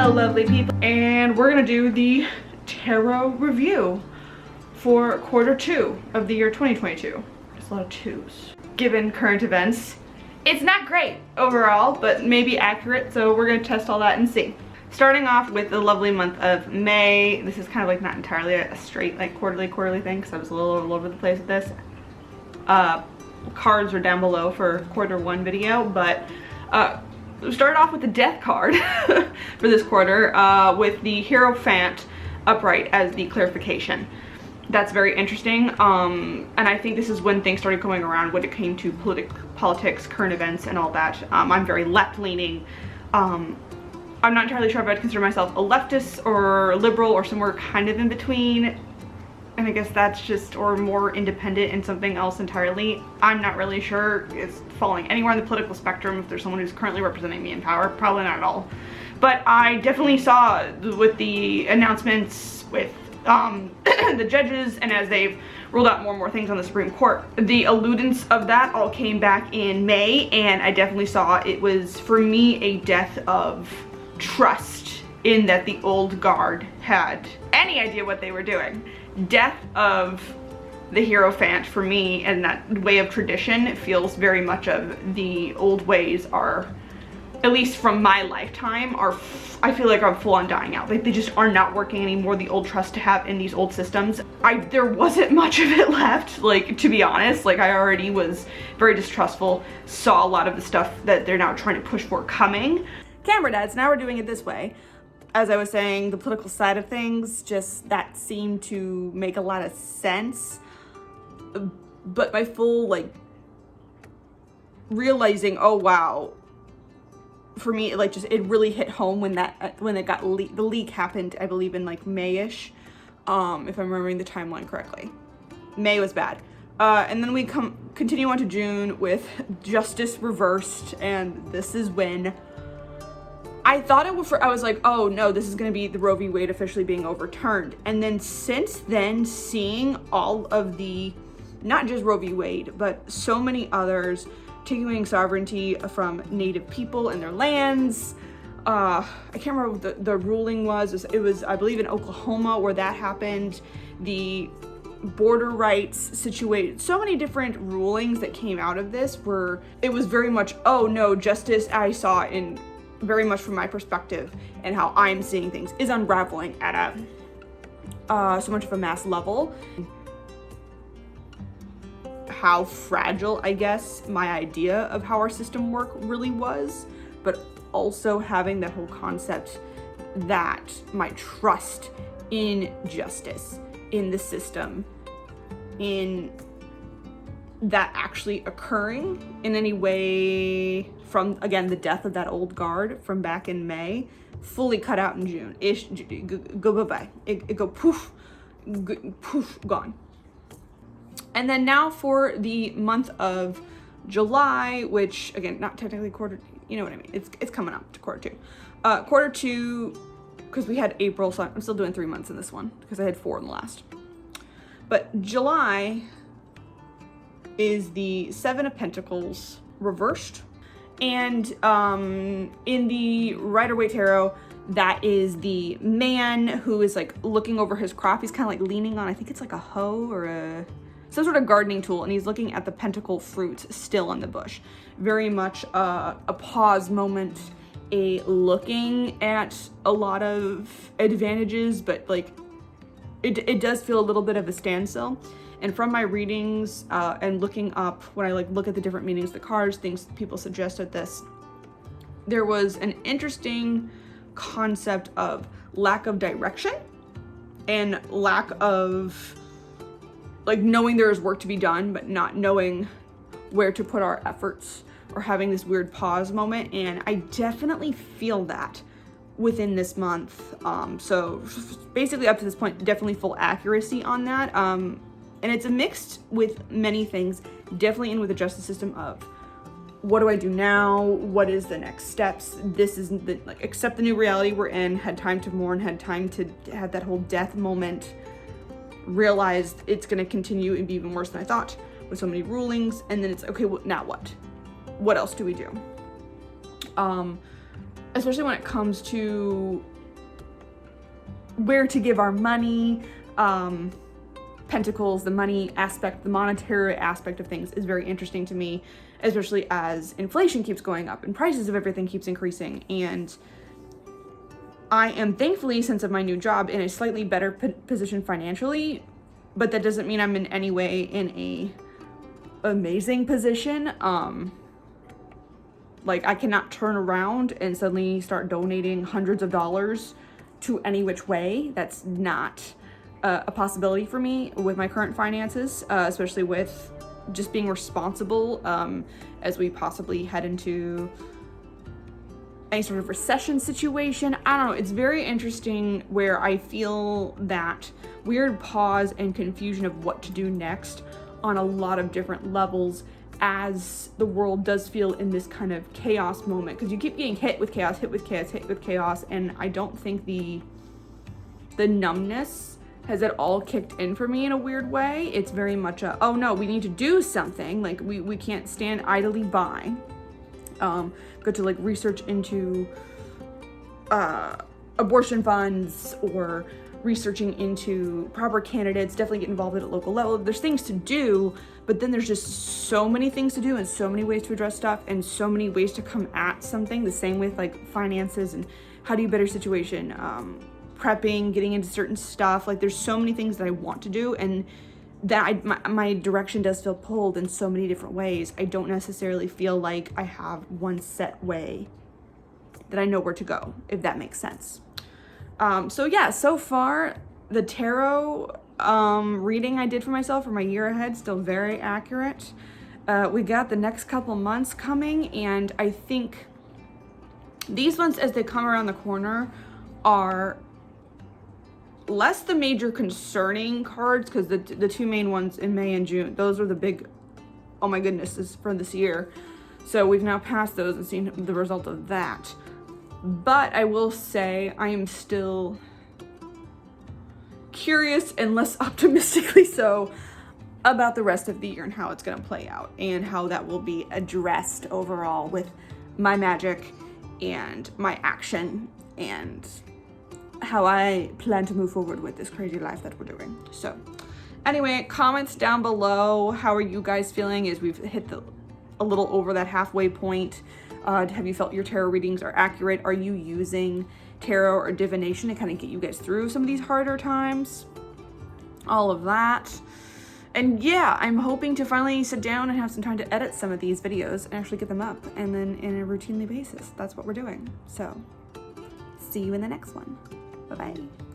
Hello lovely people, and we're gonna do the tarot review for quarter 2 of the year 2022. There's a lot of twos. Given current events, it's not great overall, but maybe accurate, so we're gonna test all that and see. Starting off with the lovely month of May. This is kind of like not entirely a straight like quarterly thing, because I was a little all over the place with this. Cards are down below for quarter 1 video, but we started off with the death card for this quarter, with the Hierophant upright as the clarification. That's very interesting, and I think this is when things started going around when it came to politics, current events, and all that. I'm very left-leaning. I'm not entirely sure if I'd consider myself a leftist or liberal or somewhere kind of in between, and I guess that's just, or more independent in something else entirely. I'm not really sure it's falling anywhere on the political spectrum. If there's someone who's currently representing me in power, probably not at all. But I definitely saw with the announcements with the judges, and as they've ruled out more and more things on the Supreme Court, the alludence of that all came back in May, and I definitely saw it was, for me, a death of trust in that the old guard had any idea what they were doing. Death of the Hierophant, for me, and that way of tradition, feels very much of the old ways are, at least from my lifetime, I feel like are full on dying out. Like, they just are not working anymore. The old trust to have in these old systems, there wasn't much of it left, like, to be honest. Like, I already was very distrustful, saw a lot of the stuff that they're now trying to push for coming. Camera dads, now we're doing it this way. As I was saying, the political side of things, just that seemed to make a lot of sense. But my full, like, realizing, oh wow, for me, like, just, it really hit home when it got the leak happened, I believe in like May-ish, if I'm remembering the timeline correctly. May was bad. And then we continue on to June with justice reversed, and this is when I thought I was like, oh no, this is gonna be the Roe v. Wade officially being overturned. And then since then, seeing all of the, not just Roe v. Wade, but so many others taking away sovereignty from Native people and their lands. I can't remember what the ruling was. It was, I believe, in Oklahoma where that happened. The border rights situated, so many different rulings that came out of this were, it was very much, oh no, justice I saw in, very much from my perspective and how I'm seeing things, is unraveling at a so much of a mass level. How fragile, I guess, my idea of how our system work really was, but also having that whole concept that my trust in justice, in the system, in that actually occurring in any way from, again, the death of that old guard from back in May, fully cut out in June. Go bye-bye. It go poof, poof, gone. And then now for the month of July, which, again, not technically quarter, you know what I mean. It's coming up to quarter 2. Quarter 2, because we had April, so I'm still doing 3 months in this one, because I had 4 in the last. But July is the 7 of Pentacles reversed. And in the Rider-Waite Tarot, that is the man who is like looking over his crop. He's kind of like leaning on, I think it's like a hoe or some sort of gardening tool, and he's looking at the pentacle fruit still in the bush. Very much a pause moment, a looking at a lot of advantages, but like it does feel a little bit of a standstill. And from my readings and looking up, when I like look at the different meanings of the cards, things people suggested this, there was an interesting concept of lack of direction and lack of like knowing there is work to be done, but not knowing where to put our efforts, or having this weird pause moment. And I definitely feel that within this month. So basically up to this point, definitely full accuracy on that. And it's a mixed with many things, definitely in with the justice system of what do I do now? What is the next steps? This isn't the, like, accept the new reality we're in, had time to mourn, had time to have that whole death moment, realized it's gonna continue and be even worse than I thought with so many rulings. And then it's, okay, well, now what? What else do we do? Especially when it comes to where to give our money. Pentacles, the money aspect, the monetary aspect of things is very interesting to me, especially as inflation keeps going up and prices of everything keeps increasing. And I am thankfully, since of my new job, in a slightly better position financially, but that doesn't mean I'm in any way in a amazing position. Like, I cannot turn around and suddenly start donating hundreds of dollars to any which way. That's not a possibility for me with my current finances, especially with just being responsible as we possibly head into any sort of recession situation. I don't know, it's very interesting where I feel that weird pause and confusion of what to do next on a lot of different levels, as the world does feel in this kind of chaos moment, because you keep getting hit with chaos, and I don't think the numbness has it all kicked in for me in a weird way. It's very much a, oh no, we need to do something, like we can't stand idly by. Go to like research into abortion funds, or researching into proper candidates, definitely get involved at a local level. There's things to do, but then there's just so many things to do and so many ways to address stuff and so many ways to come at something. The same with like finances and how do you better situation, prepping, getting into certain stuff. Like, there's so many things that I want to do, and that my direction does feel pulled in so many different ways. I don't necessarily feel like I have one set way that I know where to go, if that makes sense. So yeah, so far the tarot reading I did for myself for my year ahead, still very accurate. We got the next couple months coming, and I think these ones, as they come around the corner, are less the major concerning cards, because the two main ones in May and June, those are the big, oh my goodness, this is for this year. So we've now passed those and seen the result of that. But I will say I am still curious, and less optimistically so, about the rest of the year and how it's going to play out and how that will be addressed overall with my magic and my action and how I plan to move forward with this crazy life that we're doing. So anyway, comments down below. How are you guys feeling as we've hit a little over that halfway point? Have you felt your tarot readings are accurate? Are you using tarot or divination to kind of get you guys through some of these harder times? All of that. And yeah, I'm hoping to finally sit down and have some time to edit some of these videos and actually get them up, and then in a routinely basis. That's what we're doing. So see you in the next one. Bye-bye.